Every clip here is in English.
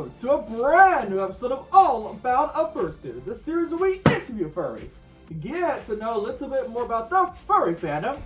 welcome to a brand new episode of All About a Fursuiter, the series where we interview furries, get to know a little bit more about the furry fandom,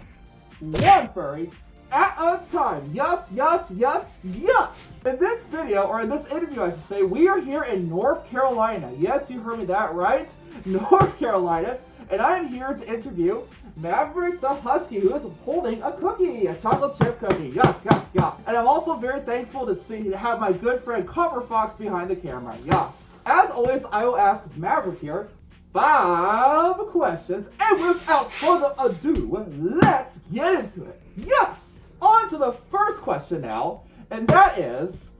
one furry at a time. Yes, yes, yes, yes! In this video, or in this interview I should say, we are here in North Carolina. Yes, you heard me that right, North Carolina, and I am here to interview Maverick the Husky, who is holding a cookie, a chocolate chip cookie. Yes, yes, yes. And I'm also very thankful to have my good friend Copper Fox behind the camera. Yes. As always, I will ask Maverick here 5 questions, and without further ado, let's get into it. Yes. On to the first question now, and that is,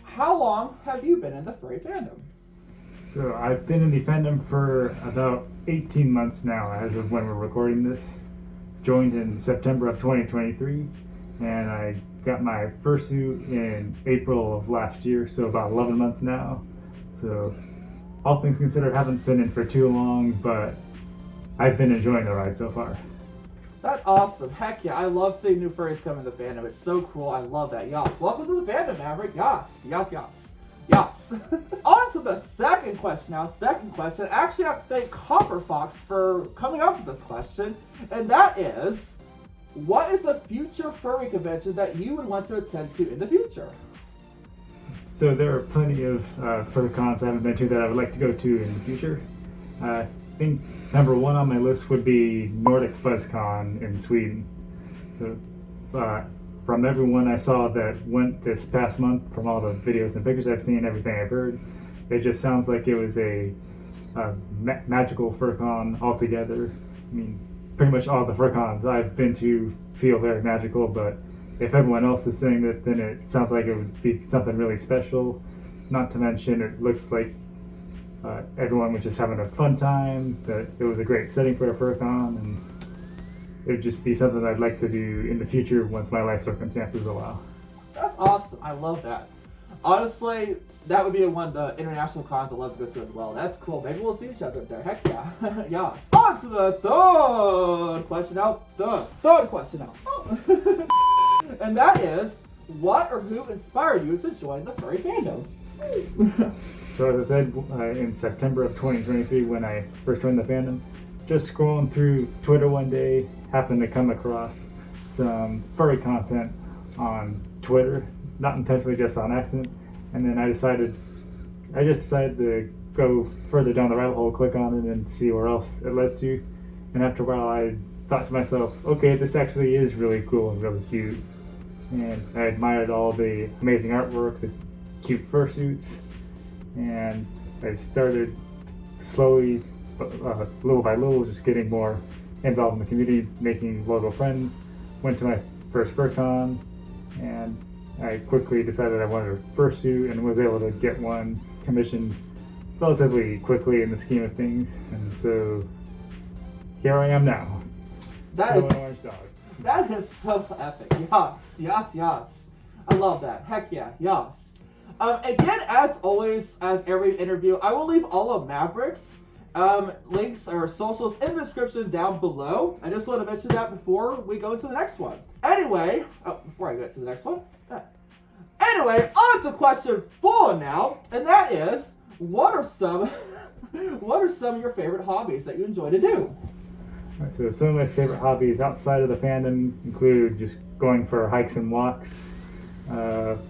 how long have you been in the furry fandom? So I've been in the fandom for about 18 months now as of when we're recording this. Joined in September of 2023, and I got my fursuit in April of last year, so about 11 months now. So all things considered, haven't been in for too long, but I've been enjoying the ride so far. That's awesome. Heck yeah, I love seeing new furries come in the fandom. It's so cool. I love that. Yes. Welcome to the fandom, Maverick. Yes. Yes, yes. Yes. On to the second question now. Second question. Actually, I have to thank Copper Fox for coming up with this question. And that is, what is a future furry convention that you would want to attend to in the future? So there are plenty of fur cons I haven't been to that I would like to go to in the future. I think number 1 on my list would be Nordic FuzzCon in Sweden. So from everyone I saw that went this past month, from all the videos and pictures I've seen, everything I've heard, it just sounds like it was a magical FurCon altogether. I mean, pretty much all the FurCons I've been to feel very magical, but if everyone else is saying that, then it sounds like it would be something really special. Not to mention, it looks like everyone was just having a fun time, that it was a great setting for a FurCon, and it would just be something I'd like to do in the future once my life circumstances allow. That's awesome. I love that. Honestly, that would be one of the international cons I'd love to go to as well. That's cool. Maybe we'll see each other there. Heck yeah. Yes. On to the third question now. The third question now. And that is, what or who inspired you to join the furry fandom? So as I said, in September of 2023, when I first joined the fandom, just scrolling through Twitter one day, happened to come across some furry content on Twitter, not intentionally, just on accident, and then I just decided to go further down the rabbit hole, click on it, and see where else it led to. And after a while, I thought to myself, okay, this actually is really cool and really cute. And I admired all the amazing artwork, the cute fursuits, and I started slowly, little by little, just getting more involved in the community, making local friends. Went to my first FurCon, and I quickly decided I wanted a fursuit and was able to get one commissioned relatively quickly in the scheme of things. And so here I am now. That is so epic. Yes, yes, yes. I love that. Heck yeah, yes. Again, as always, as every interview, I will leave all of Maverick's links or socials in the description down below. I just want to mention that before we go to the next one. Anyway, before I get to the next one. Anyway, on to question 4 now, and that is, what are some of your favorite hobbies that you enjoy to do? Right, so some of my favorite hobbies outside of the fandom include just going for hikes and walks.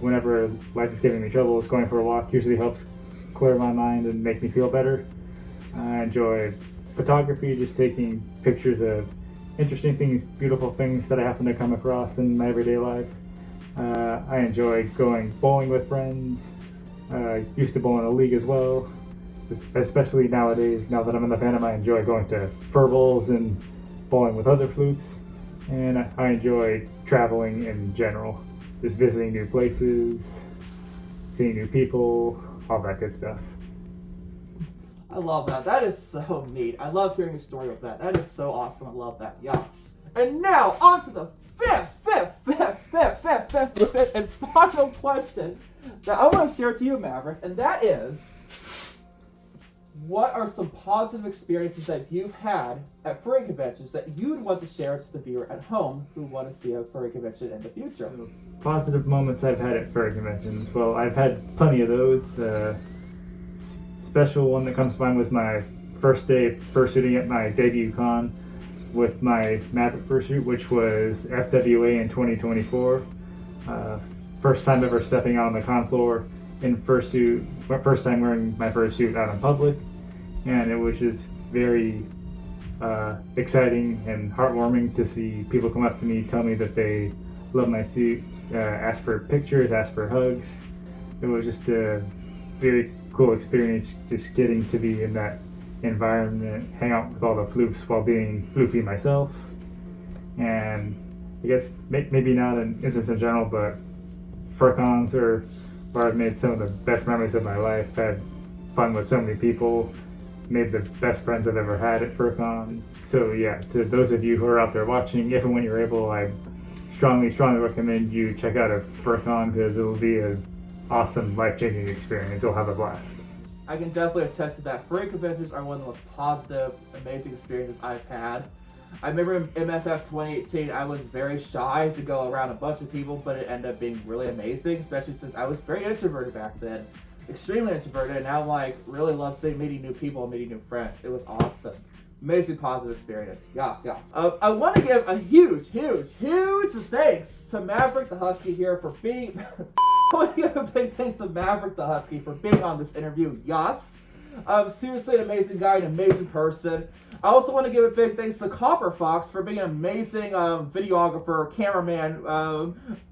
Whenever life is giving me trouble, going for a walk usually helps clear my mind and make me feel better. I enjoy photography, just taking pictures of interesting things, beautiful things that I happen to come across in my everyday life. I enjoy going bowling with friends. Used to bowl in a league as well. Especially nowadays, now that I'm in the fandom, I enjoy going to fur bowls and bowling with other flukes. And I enjoy traveling in general, just visiting new places, seeing new people, all that good stuff. I love that. That is so neat. I love hearing your story of that. That is so awesome. I love that. Yes. And now, on to the fifth and final question that I want to share to you, Maverick, and that is, what are some positive experiences that you've had at furry conventions that you'd want to share to the viewer at home who want to see a furry convention in the future? Positive moments I've had at furry conventions. Well, I've had plenty of those. Special one that comes to mind was my first day fursuiting at my debut con with my Maverick fursuit, which was FWA in 2024. First time ever stepping out on the con floor in fursuit, first time wearing my fursuit out in public, and it was just very exciting and heartwarming to see people come up to me, tell me that they love my suit, ask for pictures, ask for hugs. It was just a very cool experience, just getting to be in that environment, hang out with all the floops while being floopy myself. And I guess maybe not an instance in general, but furcons are where I've made some of the best memories of my life, had fun with so many people, made the best friends I've ever had at furcons. So yeah, to those of you who are out there watching, if and when you're able, I strongly recommend you check out a furcon, because it'll be an awesome, life-changing experience. You'll have a blast. I can definitely attest to that. Furry conventions are one of the most positive, amazing experiences I've had. I remember in MFF 2018, I was very shy to go around a bunch of people, but it ended up being really amazing, especially since I was very introverted back then. Extremely introverted, and now really love meeting new people and meeting new friends. It was awesome. Amazing positive experience. Yes. I want to give a huge thanks to Maverick the Husky here for being... I want to give a big thanks to Maverick the Husky for being on this interview. Yes. Seriously an amazing guy, an amazing person. I also want to give a big thanks to Copper Fox for being an amazing videographer, cameraman,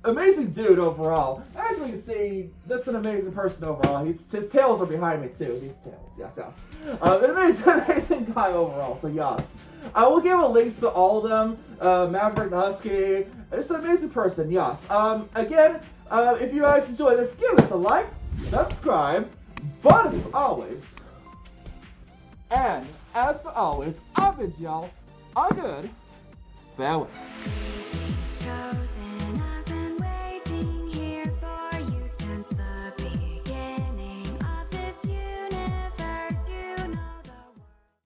amazing dude overall. As we can see, this is an amazing person overall. His tails are behind me too. These tails, yes. An amazing guy overall, so yes. I will give a link to all of them. Maverick the Husky, just an amazing person, yes. Again, if you guys enjoyed this, give us a like, subscribe, but as always, and as for always, I bid y'all a good farewell.